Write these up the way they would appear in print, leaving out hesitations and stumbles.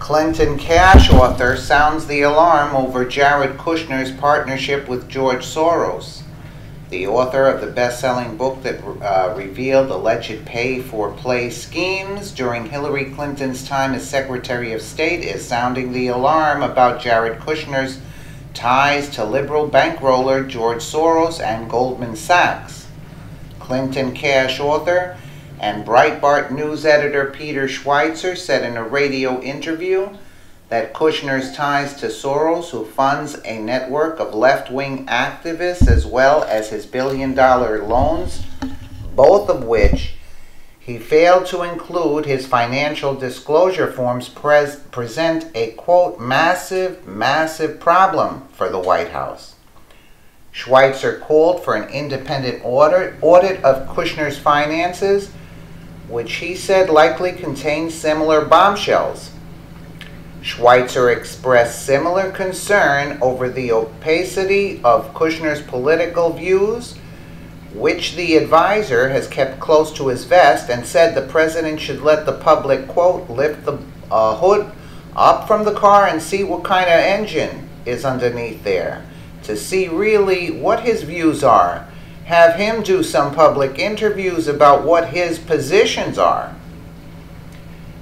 Clinton cash author sounds the alarm over Jared Kushner's partnership with George Soros. The author of the best-selling book that revealed alleged pay-for-play schemes during Hillary Clinton's time as Secretary of State is sounding the alarm about Jared Kushner's ties to liberal bankroller George Soros and Goldman Sachs. Clinton cash author and Breitbart news editor Peter Schweizer said in a radio interview that Kushner's ties to Soros, who funds a network of left-wing activists, as well as his billion-dollar loans, both of which he failed to include his financial disclosure forms, present a, quote, massive problem for the White House. Schweizer called for an independent audit of Kushner's finances, which he said likely contains similar bombshells. Schweizer expressed similar concern over the opacity of Kushner's political views, which the advisor has kept close to his vest, and said the president should let the public, quote, lift the hood up from the car and see what kind of engine is underneath there, to see really what his views are. Have him do some public interviews about what his positions are.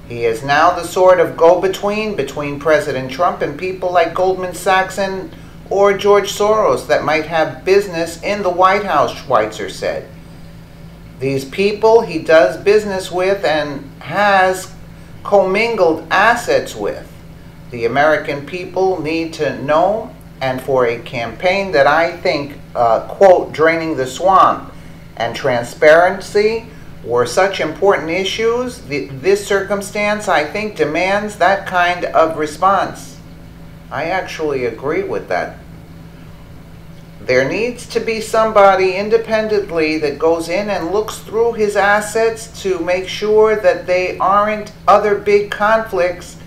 He is now the sort of go-between between President Trump and people like Goldman Sachs or George Soros that might have business in the White House, Schweizer said. These people he does business with and has commingled assets with. The American people need to know, and for a campaign that I think, quote, draining the swamp and transparency were such important issues, this circumstance, I think, demands that kind of response. I actually agree with that. There needs to be somebody independently that goes in and looks through his assets to make sure that they aren't other big conflicts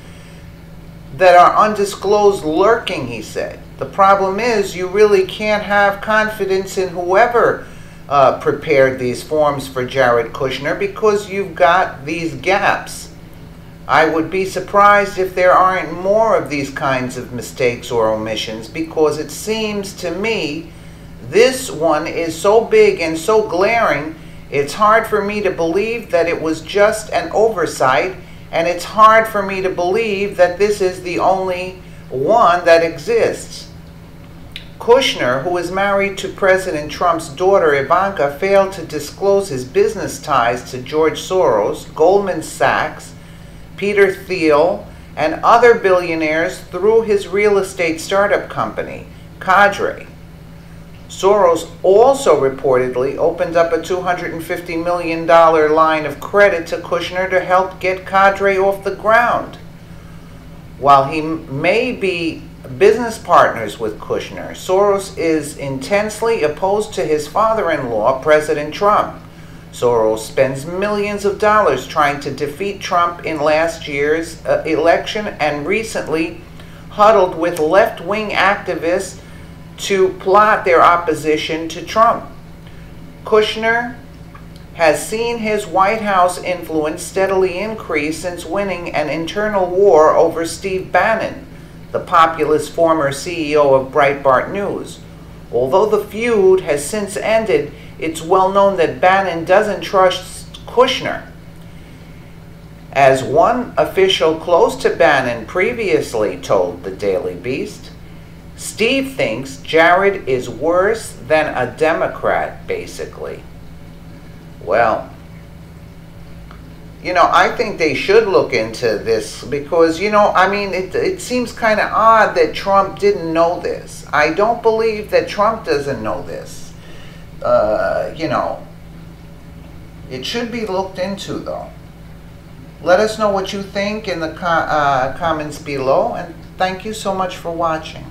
that are undisclosed lurking, he said. The problem is you really can't have confidence in whoever prepared these forms for Jared Kushner because you've got these gaps. I would be surprised if there aren't more of these kinds of mistakes or omissions, because it seems to me this one is so big and so glaring, it's hard for me to believe that it was just an oversight, and it's hard for me to believe that this is the only one that exists. Kushner, who is married to President Trump's daughter Ivanka, failed to disclose his business ties to George Soros, Goldman Sachs, Peter Thiel, and other billionaires through his real estate startup company, Cadre. Soros also reportedly opened up a $250 million line of credit to Kushner to help get Cadre off the ground. While he may be business partners with Kushner, Soros is intensely opposed to his father-in-law, President Trump. Soros spends millions of dollars trying to defeat Trump in last year's election, and recently huddled with left-wing activists to plot their opposition to Trump. Kushner has seen his White House influence steadily increase since winning an internal war over Steve Bannon, the populist former CEO of Breitbart News. Although the feud has since ended, it's well known that Bannon doesn't trust Kushner. As one official close to Bannon previously told the Daily Beast, Steve thinks Jared is worse than a Democrat, basically. Well, I think they should look into this because, it seems kind of odd that Trump didn't know this. I don't believe that Trump doesn't know this. It should be looked into, though. Let us know what you think in the comments below, and thank you so much for watching.